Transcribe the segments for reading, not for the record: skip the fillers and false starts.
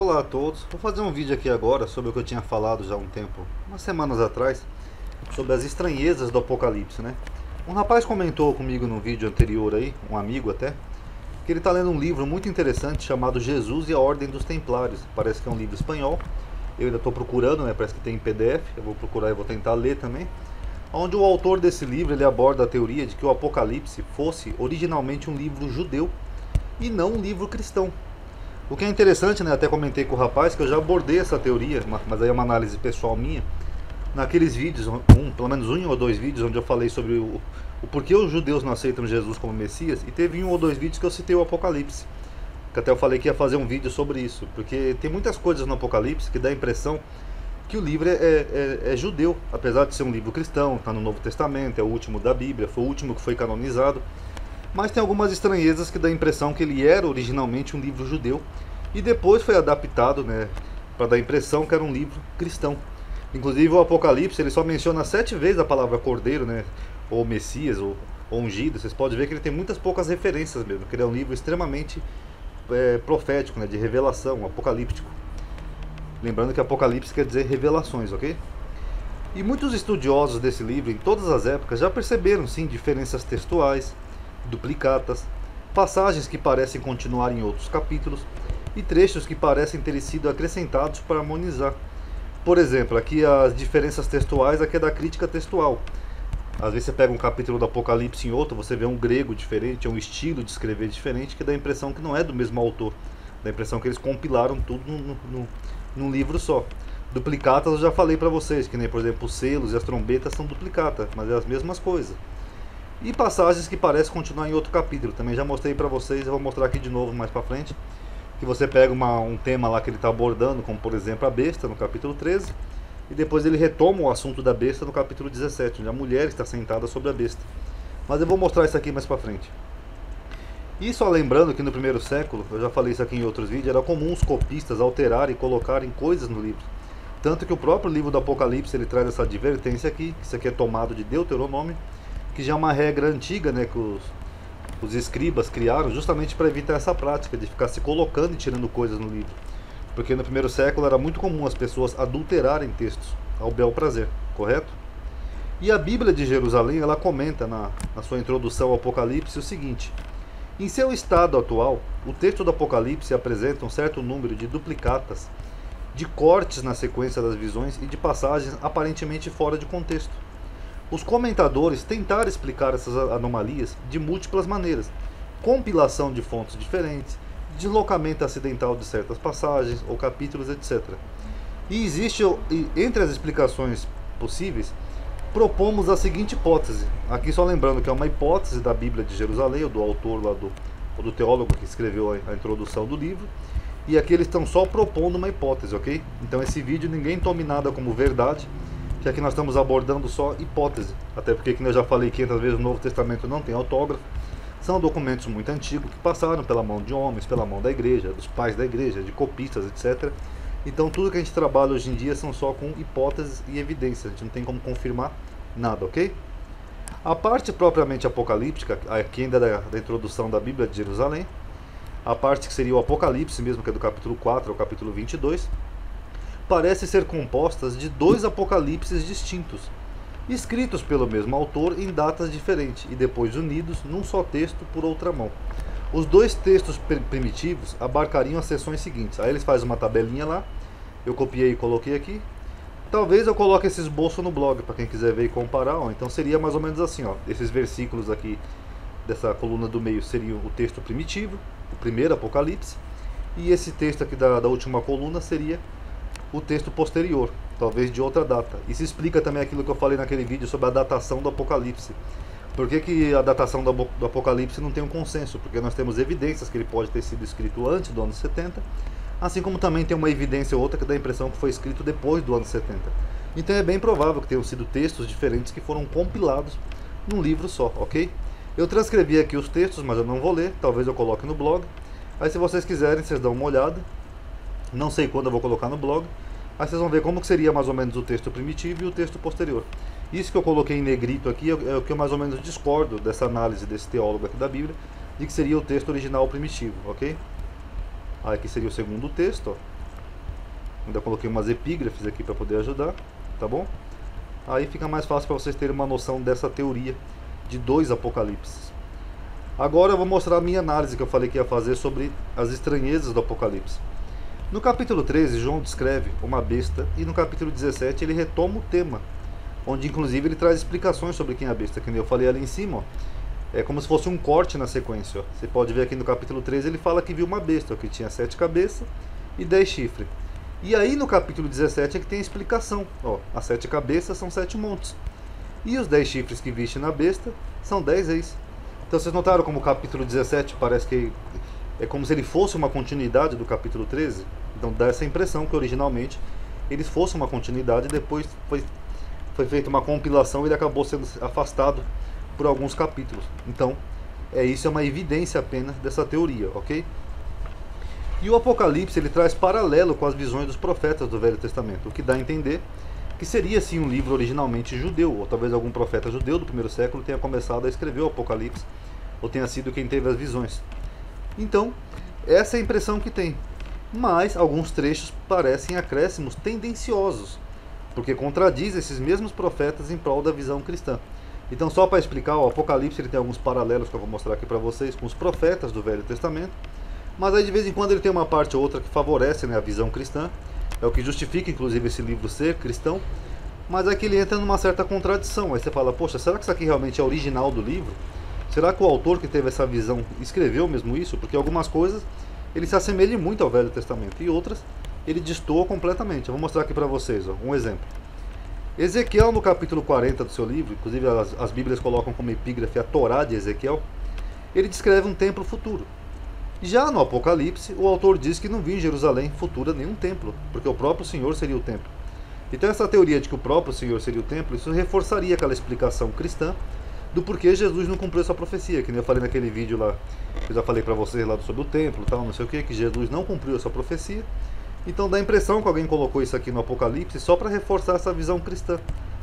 Olá a todos, vou fazer um vídeo aqui agora sobre o que eu tinha falado já há um tempo, umas semanas atrás, sobre as estranhezas do Apocalipse, né? Um rapaz comentou comigo num vídeo anterior aí, um amigo até, que ele está lendo um livro muito interessante chamado Jesus e a Ordem dos Templários. Parece que é um livro espanhol, eu ainda estou procurando, né? Parece que tem em PDF, eu vou procurar e vou tentar ler também. Onde o autor desse livro ele aborda a teoria de que o Apocalipse fosse originalmente um livro judeu e não um livro cristão. O que é interessante, né? Até comentei com o rapaz que eu já abordei essa teoria, mas aí é uma análise pessoal minha, naqueles vídeos, pelo menos um ou dois vídeos, onde eu falei sobre o porquê os judeus não aceitam Jesus como Messias, e teve um ou dois vídeos que eu citei o Apocalipse, que até eu falei que ia fazer um vídeo sobre isso, porque tem muitas coisas no Apocalipse que dá a impressão que o livro é judeu, apesar de ser um livro cristão, está no Novo Testamento, é o último da Bíblia, foi o último que foi canonizado. Mas tem algumas estranhezas que dá a impressão que ele era originalmente um livro judeu e depois foi adaptado, né, para dar a impressão que era um livro cristão. Inclusive o Apocalipse ele só menciona 7 vezes a palavra cordeiro, né, ou Messias, ou ungido. Vocês podem ver que ele tem muitas poucas referências mesmo, que ele é um livro extremamente profético, né, de revelação, apocalíptico. Lembrando que Apocalipse quer dizer revelações, ok? E muitos estudiosos desse livro, em todas as épocas, já perceberam sim diferenças textuais, duplicatas, passagens que parecem continuar em outros capítulos e trechos que parecem ter sido acrescentados para harmonizar. Por exemplo, aqui as diferenças textuais, aqui é da crítica textual. Às vezes você pega um capítulo do Apocalipse em outro, você vê um grego diferente, um estilo de escrever diferente, que dá a impressão que não é do mesmo autor. Dá a impressão que eles compilaram tudo num livro só. Duplicatas eu já falei para vocês, que nem por exemplo os selos e as trombetas são duplicatas, mas é as mesmas coisas. E passagens que parecem continuar em outro capítulo. Também já mostrei para vocês, eu vou mostrar aqui de novo mais para frente. Que você pega um tema lá que ele está abordando, como por exemplo a besta, no capítulo 13. E depois ele retoma o assunto da besta no capítulo 17, onde a mulher está sentada sobre a besta. Mas eu vou mostrar isso aqui mais para frente. E só lembrando que no primeiro século, eu já falei isso aqui em outros vídeos, era comum os copistas alterarem e colocarem coisas no livro. Tanto que o próprio livro do Apocalipse ele traz essa advertência aqui, que isso aqui é tomado de Deuteronômio, que já é uma regra antiga, né, que os escribas criaram justamente para evitar essa prática de ficar se colocando e tirando coisas no livro. Porque no primeiro século era muito comum as pessoas adulterarem textos ao bel prazer, correto? E a Bíblia de Jerusalém, ela comenta na sua introdução ao Apocalipse o seguinte: em seu estado atual, o texto do Apocalipse apresenta um certo número de duplicatas, de cortes na sequência das visões e de passagens aparentemente fora de contexto. Os comentadores tentaram explicar essas anomalias de múltiplas maneiras: compilação de fontes diferentes, deslocamento acidental de certas passagens ou capítulos, etc. E existe, entre as explicações possíveis, propomos a seguinte hipótese. Aqui só lembrando que é uma hipótese da Bíblia de Jerusalém, ou do autor lá do teólogo que escreveu a introdução do livro. E aqui eles estão só propondo uma hipótese, ok? Então esse vídeo ninguém tome nada como verdade, que aqui nós estamos abordando só hipótese, até porque, como eu já falei 500 vezes, o Novo Testamento não tem autógrafo, são documentos muito antigos que passaram pela mão de homens, pela mão da igreja, dos pais da igreja, de copistas, etc. Então tudo que a gente trabalha hoje em dia são só com hipóteses e evidências, a gente não tem como confirmar nada, ok? A parte propriamente apocalíptica, aqui ainda da introdução da Bíblia de Jerusalém, a parte que seria o Apocalipse mesmo, que é do capítulo 4 ao capítulo 22, parece ser compostas de 2 apocalipses distintos, escritos pelo mesmo autor em datas diferentes e depois unidos num só texto por outra mão. Os 2 textos primitivos abarcariam as seções seguintes. Aí eles fazem uma tabelinha lá, eu copiei e coloquei aqui. Talvez eu coloque esse esboço no blog para quem quiser ver e comparar. Então seria mais ou menos assim, ó. Esses versículos aqui dessa coluna do meio seriam o texto primitivo, o primeiro apocalipse, e esse texto aqui da última coluna seria o texto posterior, talvez de outra data. Isso explica também aquilo que eu falei naquele vídeo sobre a datação do Apocalipse. Por que a datação do Apocalipse não tem um consenso? Porque nós temos evidências que ele pode ter sido escrito antes do ano 70, assim como também tem uma evidência ou outra que dá a impressão que foi escrito depois do ano 70. Então é bem provável que tenham sido textos diferentes que foram compilados num livro só, ok? Eu transcrevi aqui os textos, mas eu não vou ler, talvez eu coloque no blog. Aí se vocês quiserem, vocês dão uma olhada. Não sei quando eu vou colocar no blog. Aí vocês vão ver como que seria mais ou menos o texto primitivo e o texto posterior. Isso que eu coloquei em negrito aqui é o que eu mais ou menos discordo dessa análise desse teólogo aqui da Bíblia, de que seria o texto original primitivo, ok? Aqui seria o segundo texto, ó. Ainda coloquei umas epígrafes aqui para poder ajudar, tá bom? Aí fica mais fácil para vocês terem uma noção dessa teoria de 2 apocalipses. Agora eu vou mostrar a minha análise que eu falei que ia fazer sobre as estranhezas do Apocalipse. No capítulo 13, João descreve uma besta, e no capítulo 17 ele retoma o tema, onde inclusive ele traz explicações sobre quem é a besta, que eu falei ali em cima, ó. É como se fosse um corte na sequência, ó. Você pode ver aqui no capítulo 13 ele fala que viu uma besta, ó, que tinha 7 cabeças e 10 chifres. E aí no capítulo 17 é que tem a explicação, ó, as 7 cabeças são 7 montes, e os 10 chifres que viste na besta são 10 reis. Então vocês notaram como o capítulo 17 parece que é como se ele fosse uma continuidade do capítulo 13? Então dá essa impressão que originalmente eles fossem uma continuidade e depois foi feita uma compilação e ele acabou sendo afastado por alguns capítulos. Então isso é uma evidência apenas dessa teoria, ok? E o Apocalipse ele traz paralelo com as visões dos profetas do Velho Testamento, o que dá a entender que seria sim um livro originalmente judeu, ou talvez algum profeta judeu do primeiro século tenha começado a escrever o Apocalipse, ou tenha sido quem teve as visões. Então, essa é a impressão que tem. Mas alguns trechos parecem acréscimos tendenciosos, porque contradiz esses mesmos profetas em prol da visão cristã. Então, só para explicar, o Apocalipse ele tem alguns paralelos que eu vou mostrar aqui para vocês com os profetas do Velho Testamento, mas aí de vez em quando ele tem uma parte ou outra que favorece, né, a visão cristã. É o que justifica, inclusive, esse livro ser cristão. Mas aqui ele entra numa certa contradição. Aí você fala, poxa, será que isso aqui realmente é original do livro? Será que o autor que teve essa visão escreveu mesmo isso? Porque algumas coisas ele se assemelha muito ao Velho Testamento e outras ele destoa completamente. Eu vou mostrar aqui para vocês, ó, um exemplo. Ezequiel, no capítulo 40 do seu livro, inclusive as Bíblias colocam como epígrafe a Torá de Ezequiel, ele descreve um templo futuro. Já no Apocalipse, o autor diz que não viu em Jerusalém futura nenhum templo, porque o próprio Senhor seria o templo. Então essa teoria de que o próprio Senhor seria o templo, isso reforçaria aquela explicação cristã do porquê Jesus não cumpriu essa profecia, que nem eu falei naquele vídeo lá, que eu já falei para vocês lá sobre o templo e tal, não sei o que Jesus não cumpriu essa profecia. Então dá a impressão que alguém colocou isso aqui no Apocalipse só para reforçar essa visão cristã.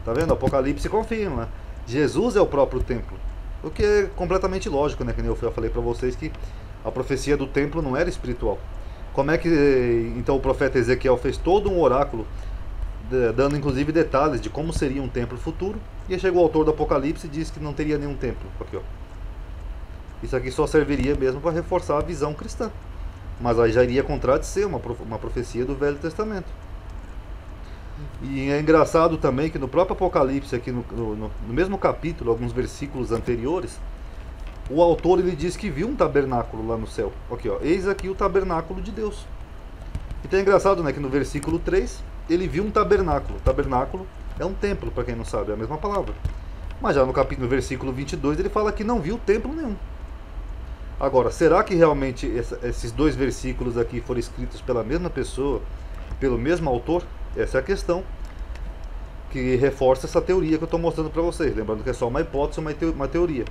Tá vendo? O Apocalipse confirma, Jesus é o próprio templo, o que é completamente lógico, né? Que nem eu falei para vocês que a profecia do templo não era espiritual. Como é que então o profeta Ezequiel fez todo um oráculo, dando inclusive detalhes de como seria um templo futuro, e aí chegou o autor do Apocalipse e disse que não teria nenhum templo. Aqui, ó. Isso aqui só serviria mesmo para reforçar a visão cristã, mas aí já iria contradizer uma profecia do Velho Testamento. E é engraçado também que no próprio Apocalipse, aqui no mesmo capítulo, alguns versículos anteriores, o autor ele diz que viu um tabernáculo lá no céu. Aqui, ó, eis aqui o tabernáculo de Deus. Então é engraçado, né, que no versículo 3 ele viu um tabernáculo. Tabernáculo é um templo, para quem não sabe, é a mesma palavra. Mas já no versículo 22 ele fala que não viu templo nenhum. Agora, será que realmente esses 2 versículos aqui foram escritos pela mesma pessoa, pelo mesmo autor? Essa é a questão que reforça essa teoria que eu estou mostrando para vocês. Lembrando que é só uma hipótese, uma teoria.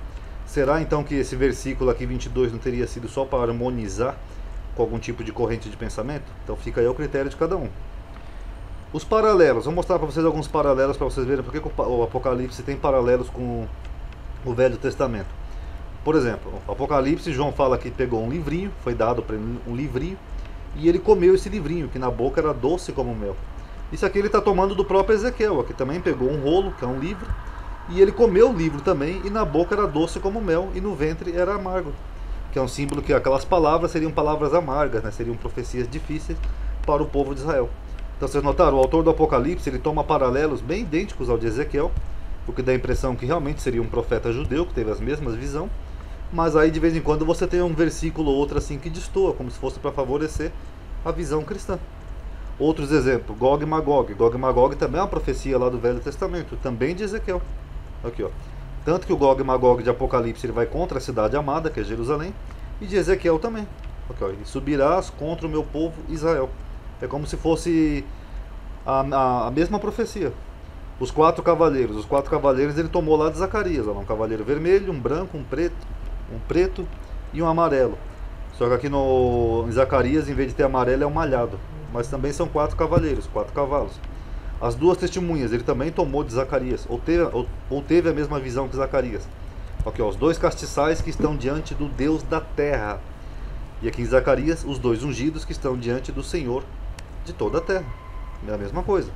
Será então que esse versículo aqui 22 não teria sido só para harmonizar com algum tipo de corrente de pensamento? Então fica aí ao critério de cada um. Os paralelos, vou mostrar para vocês alguns paralelos para vocês verem porque o Apocalipse tem paralelos com o Velho Testamento. Por exemplo, o Apocalipse, João fala que pegou um livrinho, foi dado para ele um livrinho, e ele comeu esse livrinho, que na boca era doce como mel. Isso aqui ele está tomando do próprio Ezequiel, que também pegou um rolo, que é um livro, e ele comeu o livro também, e na boca era doce como mel, e no ventre era amargo. Que é um símbolo que aquelas palavras seriam palavras amargas, né? Seriam profecias difíceis para o povo de Israel. Então vocês notaram, o autor do Apocalipse, ele toma paralelos bem idênticos ao de Ezequiel, o que dá a impressão que realmente seria um profeta judeu, que teve as mesmas visões, mas aí de vez em quando você tem um versículo ou outro assim que destoa, como se fosse para favorecer a visão cristã. Outros exemplos, Gog e Magog. Gog e Magog também é uma profecia lá do Velho Testamento, também de Ezequiel. Aqui, ó. Tanto que o Gog e Magog de Apocalipse ele vai contra a cidade amada, que é Jerusalém, e de Ezequiel também. Aqui, ó. E subirás contra o meu povo Israel. É como se fosse a mesma profecia. Os 4 cavaleiros. Os 4 cavaleiros ele tomou lá de Zacarias. Ó, um cavaleiro vermelho, um branco, um preto e um amarelo. Só que aqui em Zacarias, em vez de ter amarelo, é um malhado. Mas também são 4 cavaleiros, 4 cavalos. As 2 testemunhas, ele também tomou de Zacarias, ou teve a mesma visão que Zacarias. Aqui, ó, os 2 castiçais que estão diante do Deus da terra. E aqui em Zacarias, os 2 ungidos que estão diante do Senhor de toda a terra. É a mesma coisa.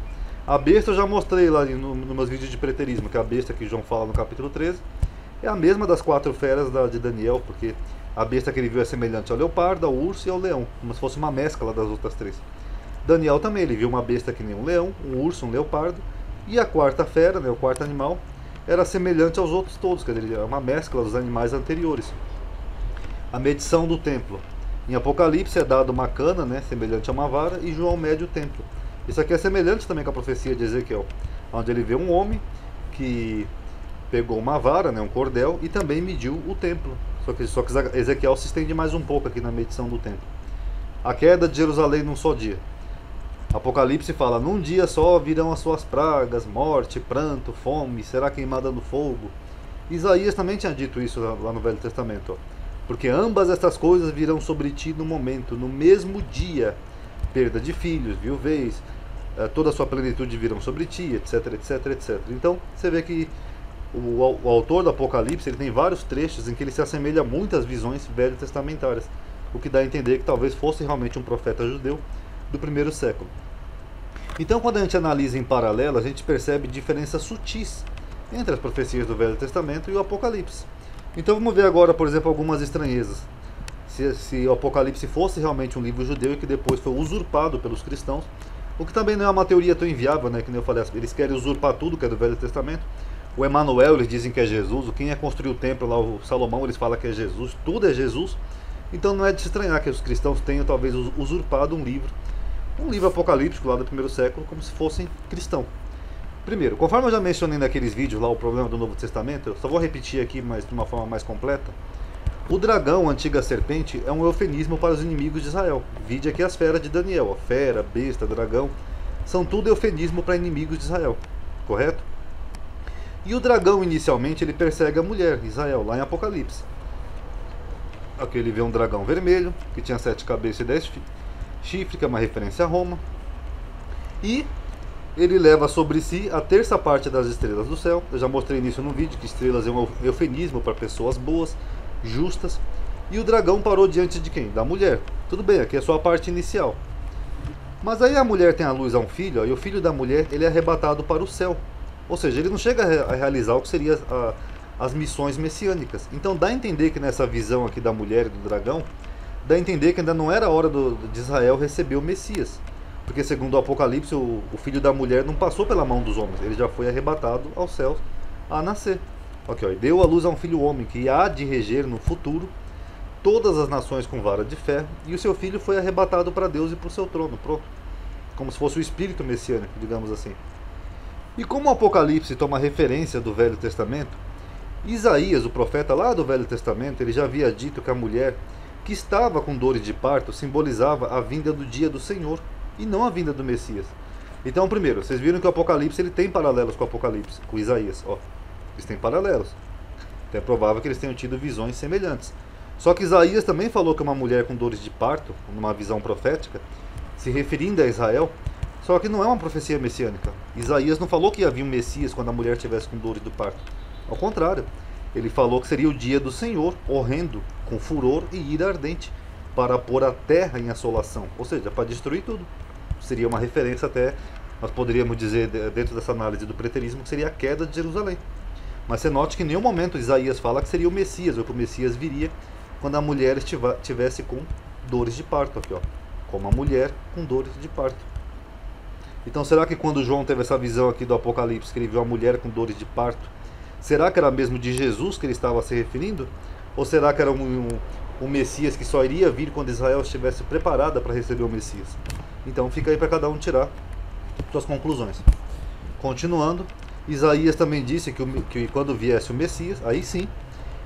A besta eu já mostrei lá nos meus vídeos de preterismo, que é a besta que João fala no capítulo 13 é a mesma das 4 feras de Daniel, porque a besta que ele viu é semelhante ao leopardo, ao urso e ao leão, como se fosse uma mescla das outras 3. Daniel também, ele viu uma besta que nem um leão, um urso, um leopardo, e a 4ª fera, né, o 4º animal, era semelhante aos outros todos, quer dizer, é uma mescla dos animais anteriores. A medição do templo. Em Apocalipse é dado uma cana, né, semelhante a uma vara, e João mede o templo. Isso aqui é semelhante também com a profecia de Ezequiel, onde ele vê um homem que pegou uma vara, né, um cordel, e também mediu o templo. Só que Ezequiel se estende mais um pouco aqui na medição do templo. A queda de Jerusalém num só dia. Apocalipse fala, num dia só virão as suas pragas, morte, pranto, fome, será queimada no fogo. Isaías também tinha dito isso lá no Velho Testamento. Ó. Porque ambas estas coisas virão sobre ti no momento, no mesmo dia. Perda de filhos, viuvez, toda a sua plenitude virão sobre ti, etc, etc, etc. Então, você vê que o autor do Apocalipse ele tem vários trechos em que ele se assemelha muito às visões velho-testamentárias, o que dá a entender que talvez fosse realmente um profeta judeu do 1º século. Então, quando a gente analisa em paralelo, a gente percebe diferenças sutis entre as profecias do Velho Testamento e o Apocalipse. Então, vamos ver agora, por exemplo, algumas estranhezas. Se o Apocalipse fosse realmente um livro judeu e que depois foi usurpado pelos cristãos, o que também não é uma teoria tão inviável, né? Que nem eu falei, eles querem usurpar tudo que é do Velho Testamento. O Emanuel, eles dizem que é Jesus. Quem ia construir o templo lá, o Salomão, eles falam que é Jesus. Tudo é Jesus. Então não é de se estranhar que os cristãos tenham talvez usurpado um livro apocalíptico lá do 1º século, como se fossem cristão. Primeiro, conforme eu já mencionei naqueles vídeos lá, o problema do Novo Testamento, eu só vou repetir aqui, mas de uma forma mais completa. O dragão, a antiga serpente, é um eufemismo para os inimigos de Israel. Vide aqui as feras de Daniel, ó, fera, besta, dragão, são tudo eufemismo para inimigos de Israel, correto? E o dragão, inicialmente, ele persegue a mulher, Israel, lá em Apocalipse. Aqui ele vê um dragão vermelho, que tinha 7 cabeças e 10 chifres, que é uma referência a Roma. E ele leva sobre si a 1/3 parte das estrelas do céu. Eu já mostrei nisso no vídeo, que estrelas é um eufemismo para pessoas boas, justas. E o dragão parou diante de quem? Da mulher. Tudo bem, aqui é só a parte inicial. Mas aí a mulher tem a luz a um filho, ó, e o filho da mulher ele é arrebatado para o céu. Ou seja, ele não chega a realizar o que seria as missões messiânicas. Então dá a entender que nessa visão aqui da mulher e do dragão, dá a entender que ainda não era a hora de Israel receber o Messias. Porque segundo o Apocalipse, o filho da mulher não passou pela mão dos homens, ele já foi arrebatado aos céus a nascer. Okay, ó, e deu à luz a um filho homem que há de reger no futuro todas as nações com vara de ferro, e o seu filho foi arrebatado para Deus e para o seu trono. Pronto. Como se fosse o espírito messiânico, digamos assim. E como o Apocalipse toma referência do Velho Testamento, Isaías, o profeta lá do Velho Testamento, ele já havia dito que a mulher que estava com dores de parto simbolizava a vinda do dia do Senhor e não a vinda do Messias. Então, primeiro, vocês viram que o Apocalipse ele tem paralelos com o Apocalipse, com Isaías. Ó, eles têm paralelos. Então é provável que eles tenham tido visões semelhantes. Só que Isaías também falou que uma mulher com dores de parto, numa visão profética, se referindo a Israel, só que não é uma profecia messiânica. Isaías não falou que havia um Messias quando a mulher estivesse com dores do parto. Ao contrário, ele falou que seria o dia do Senhor, horrendo, com furor e ira ardente, para pôr a terra em assolação, ou seja, para destruir tudo. Seria uma referência até, nós poderíamos dizer, dentro dessa análise do preterismo, que seria a queda de Jerusalém. Mas você note que em nenhum momento Isaías fala que seria o Messias, ou que o Messias viria quando a mulher estivesse com dores de parto, aqui, ó, como a mulher com dores de parto. Então será que quando João teve essa visão aqui do Apocalipse, que ele viu a mulher com dores de parto, será que era mesmo de Jesus que ele estava se referindo? Ou será que era um Messias que só iria vir quando Israel estivesse preparada para receber o Messias? Então fica aí para cada um tirar suas conclusões. Continuando, Isaías também disse que quando viesse o Messias, aí sim,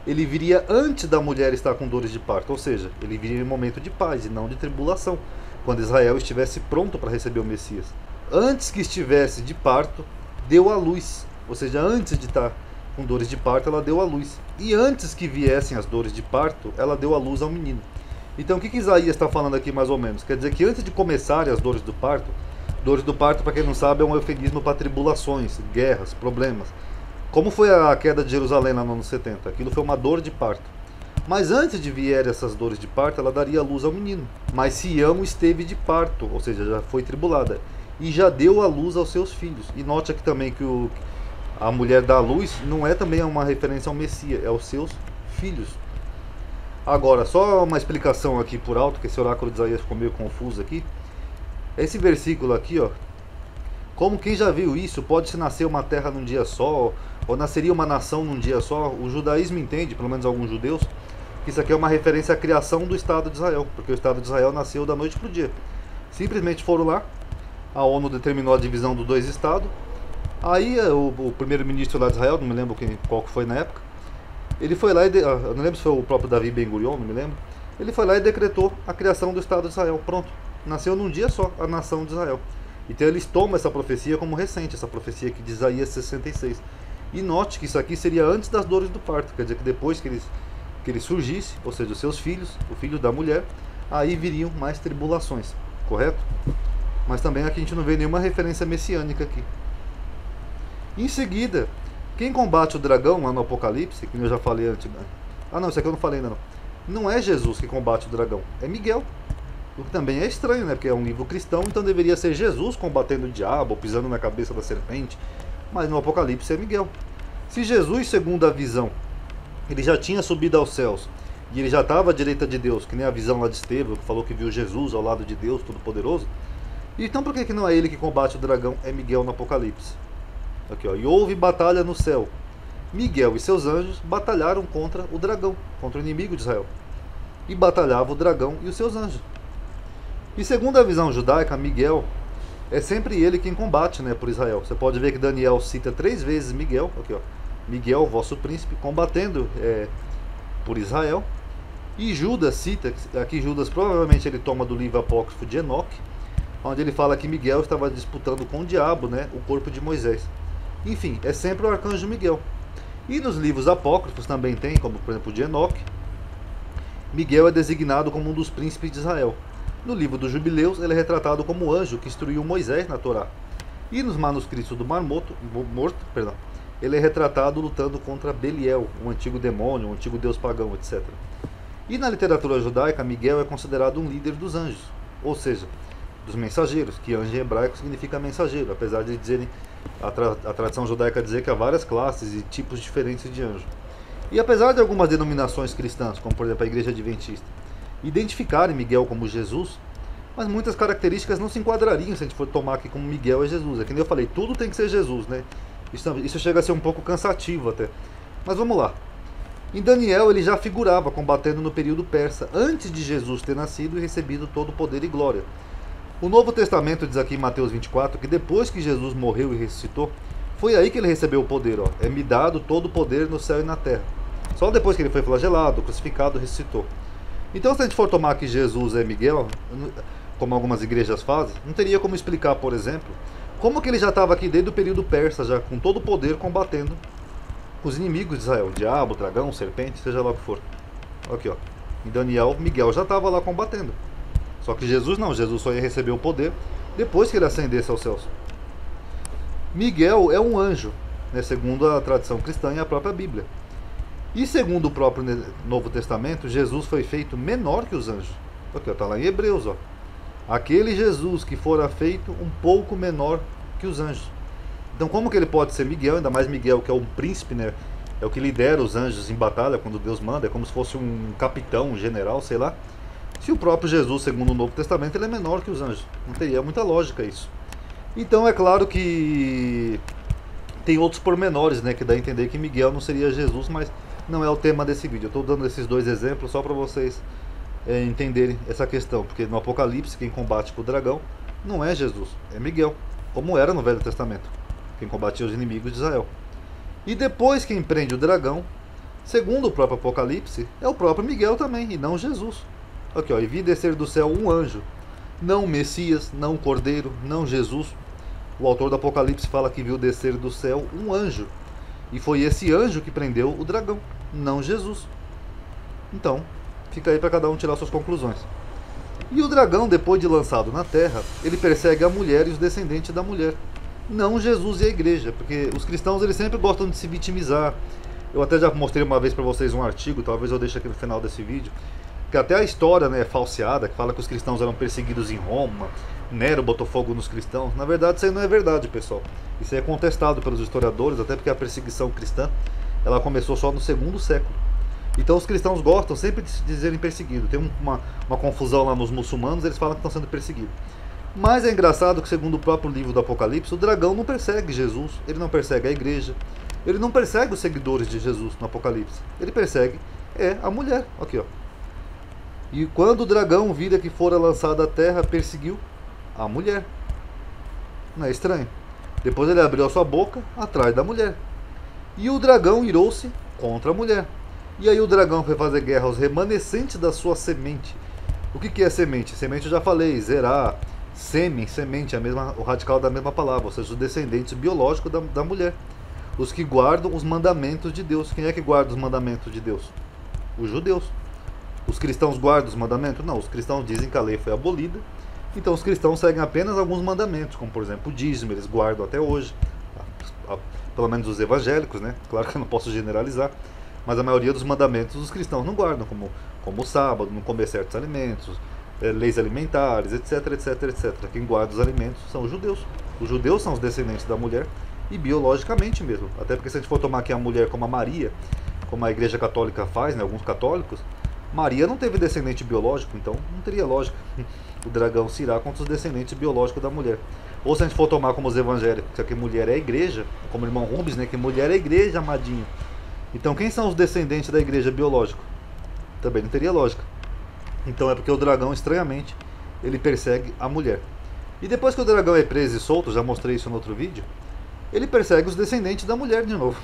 ele viria antes da mulher estar com dores de parto, ou seja, ele viria em um momento de paz e não de tribulação, quando Israel estivesse pronto para receber o Messias. Antes que estivesse de parto, deu à luz, ou seja, antes de estar com dores de parto, ela deu à luz. E antes que viessem as dores de parto, ela deu à luz ao menino. Então o que Isaías está falando aqui mais ou menos? Quer dizer que antes de começarem as dores do parto, para quem não sabe, é um eufemismo para tribulações, guerras, problemas. Como foi a queda de Jerusalém lá no ano 70? Aquilo foi uma dor de parto. Mas antes de vier essas dores de parto, ela daria luz ao menino. Mas Sião esteve de parto, ou seja, já foi tribulada, e já deu a luz aos seus filhos. E note aqui também que a mulher dá luz não é também uma referência ao Messias, é aos seus filhos. Agora, só uma explicação aqui por alto, que esse oráculo de Isaías ficou meio confuso aqui. Esse versículo aqui, ó, como quem já viu isso, pode-se nascer uma terra num dia só, ou nasceria uma nação num dia só. O judaísmo entende, pelo menos alguns judeus, que isso aqui é uma referência à criação do Estado de Israel, porque o Estado de Israel nasceu da noite para o dia. Simplesmente foram lá, a ONU determinou a divisão dos dois estados. Aí o primeiro-ministro lá de Israel, não me lembro qual que foi na época, ele foi lá e eu não lembro se foi o próprio Davi Ben-Gurion, não me lembro. Ele foi lá e decretou a criação do Estado de Israel. Pronto, nasceu num dia só a nação de Israel. Então eles tomam essa profecia como recente, essa profecia aqui de Isaías 66. E note que isso aqui seria antes das dores do parto, quer dizer que depois que ele surgisse, ou seja, os seus filhos, o filho da mulher, aí viriam mais tribulações, correto? Mas também aqui a gente não vê nenhuma referência messiânica aqui. Em seguida, quem combate o dragão lá no Apocalipse, que eu já falei antes. Ah não, isso aqui eu não falei ainda não. Não é Jesus que combate o dragão, é Miguel. O que também é estranho, né? Porque é um livro cristão, então deveria ser Jesus combatendo o diabo, pisando na cabeça da serpente. Mas no Apocalipse é Miguel. Se Jesus, segundo a visão, ele já tinha subido aos céus e ele já estava à direita de Deus, que nem a visão lá de Estevão, que falou que viu Jesus ao lado de Deus Todo-Poderoso, então por que não é ele que combate o dragão, é Miguel no Apocalipse? Aqui, ó. E houve batalha no céu. Miguel e seus anjos batalharam contra o dragão, contra o inimigo de Israel. E batalhava o dragão e os seus anjos. E segundo a visão judaica, Miguel é sempre ele quem combate, né, por Israel. Você pode ver que Daniel cita 3 vezes Miguel, aqui, ó. Miguel, vosso príncipe, combatendo por Israel. E Judas cita, aqui Judas provavelmente ele toma do livro apócrifo de Enoque, onde ele fala que Miguel estava disputando com o diabo, né, o corpo de Moisés. Enfim, é sempre o arcanjo Miguel. E nos livros apócrifos também tem, como por exemplo o de Enoque, Miguel é designado como um dos príncipes de Israel. No livro dos Jubileus, ele é retratado como o anjo que instruiu Moisés na Torá. E nos manuscritos do Mar Morto, ele é retratado lutando contra Beliel, um antigo demônio, um antigo deus pagão, etc. E na literatura judaica, Miguel é considerado um líder dos anjos, ou seja, dos mensageiros, que anjo em hebraico significa mensageiro, apesar de dizerem, a tradição judaica dizer que há várias classes e tipos diferentes de anjo. E apesar de algumas denominações cristãs, como por exemplo a Igreja Adventista, identificarem Miguel como Jesus, mas muitas características não se enquadrariam se a gente for tomar aqui como Miguel é Jesus. É que nem eu falei, tudo tem que ser Jesus, né? Isso chega a ser um pouco cansativo até. Mas vamos lá. Em Daniel ele já figurava combatendo no período persa, antes de Jesus ter nascido e recebido todo o poder e glória. O Novo Testamento diz aqui em Mateus 24 que depois que Jesus morreu e ressuscitou, foi aí que ele recebeu o poder. Ó. É-me dado todo o poder no céu e na terra. Só depois que ele foi flagelado, crucificado, ressuscitou. Então, se a gente for tomar que Jesus é Miguel, como algumas igrejas fazem, não teria como explicar, por exemplo, como que ele já estava aqui desde o período persa, já com todo o poder combatendo os inimigos de Israel, diabo, dragão, serpente, seja lá o que for. Aqui, ó. Em Daniel, Miguel já estava lá combatendo. Só que Jesus não, Jesus só ia receber o poder depois que ele ascendesse aos céus. Miguel é um anjo, né, segundo a tradição cristã e a própria Bíblia. E segundo o próprio Novo Testamento, Jesus foi feito menor que os anjos. Aqui, está lá em Hebreus, ó. Aquele Jesus que fora feito um pouco menor que os anjos. Então como que ele pode ser Miguel, ainda mais Miguel que é o príncipe, né? É o que lidera os anjos em batalha quando Deus manda, é como se fosse um capitão, um general, sei lá. Se o próprio Jesus, segundo o Novo Testamento, ele é menor que os anjos. Não teria muita lógica isso. Então é claro que tem outros pormenores, né, que dá a entender que Miguel não seria Jesus, mas não é o tema desse vídeo. Eu estou dando esses 2 exemplos só para vocês entenderem essa questão, porque no Apocalipse quem combate com o dragão não é Jesus, é Miguel, como era no Velho Testamento, quem combatia os inimigos de Israel. E depois quem prende o dragão, segundo o próprio Apocalipse, é o próprio Miguel também, e não Jesus. Aqui, ó, e vi descer do céu um anjo, não Messias, não Cordeiro, não Jesus. O autor do Apocalipse fala que viu descer do céu um anjo, e foi esse anjo que prendeu o dragão, não Jesus. Então, fica aí para cada um tirar suas conclusões. E o dragão, depois de lançado na terra, ele persegue a mulher e os descendentes da mulher, não Jesus e a igreja, porque os cristãos eles sempre gostam de se vitimizar, Eu até já mostrei uma vez para vocês um artigo, talvez eu deixe aqui no final desse vídeo, que até a história, né, é falseada, que fala que os cristãos eram perseguidos em Roma, Nero botou fogo nos cristãos. Na verdade, isso aí não é verdade, pessoal. Isso aí é contestado pelos historiadores, até porque a perseguição cristã, ela começou só no segundo século. Então os cristãos gostam sempre de serem perseguidos. Tem uma confusão lá nos muçulmanos, eles falam que estão sendo perseguidos. Mas é engraçado que, segundo o próprio livro do Apocalipse, o dragão não persegue Jesus, ele não persegue a igreja, ele não persegue os seguidores de Jesus no Apocalipse. Ele persegue a mulher. Aqui, ó. E quando o dragão vira que fora lançado à terra, perseguiu a mulher. Não é estranho? Depois ele abriu a sua boca atrás da mulher. E o dragão irou-se contra a mulher. E aí o dragão foi fazer guerra aos remanescentes da sua semente. O que é semente? Semente eu já falei, zerá, sêmen, semente, o radical da mesma palavra, ou seja, os descendentes biológicos da mulher. Os que guardam os mandamentos de Deus. Quem é que guarda os mandamentos de Deus? Os judeus. Os cristãos guardam os mandamentos? Não, os cristãos dizem que a lei foi abolida. Então os cristãos seguem apenas alguns mandamentos, como por exemplo o dízimo, eles guardam até hoje. Pelo menos os evangélicos, né? Claro que eu não posso generalizar. Mas a maioria dos mandamentos os cristãos não guardam, como o sábado, não comer certos alimentos, leis alimentares, etc, etc, etc. Quem guarda os alimentos são os judeus. Os judeus são os descendentes da mulher, e biologicamente mesmo. Até porque se a gente for tomar aqui a mulher como a Maria, como a Igreja Católica faz, né, alguns católicos, Maria não teve descendente biológico, então não teria lógica o dragão se irá contra os descendentes biológicos da mulher. Ou se a gente for tomar como os evangélicos, que mulher é a igreja, como o irmão Rubens, né, que mulher é a igreja, amadinho. Então quem são os descendentes da igreja biológica? Também não teria lógica. Então é porque o dragão, estranhamente, ele persegue a mulher. E depois que o dragão é preso e solto, já mostrei isso no outro vídeo, ele persegue os descendentes da mulher de novo.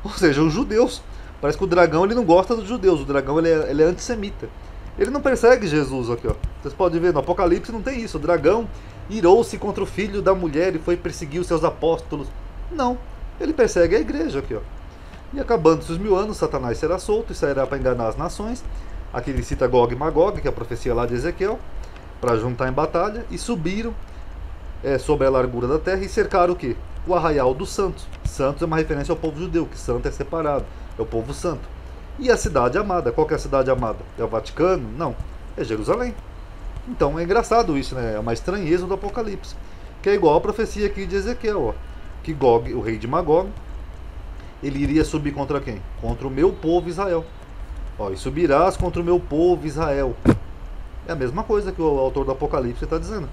Ou seja, os judeus. Parece que o dragão ele não gosta dos judeus, o dragão ele é antissemita. Ele não persegue Jesus aqui, ó. Vocês podem ver, no Apocalipse não tem isso. O dragão irou-se contra o filho da mulher e foi perseguir os seus apóstolos. Não, ele persegue a igreja aqui, ó. E acabando-se os 1000 anos, Satanás será solto e sairá para enganar as nações. Aqui ele cita Gog e Magog, que é a profecia lá de Ezequiel, para juntar em batalha, e subiram sobre a largura da terra e cercaram o quê? O arraial dos santos. Santos é uma referência ao povo judeu, que santo é separado, é o povo santo. E a cidade amada, qual que é a cidade amada? É o Vaticano? Não, é Jerusalém. Então é engraçado isso, né? É uma estranheza do Apocalipse, que é igual a profecia aqui de Ezequiel, ó, que Gog, o rei de Magog, ele iria subir contra quem? Contra o meu povo Israel. Ó, e subirás contra o meu povo Israel. É a mesma coisa que o autor do Apocalipse está dizendo.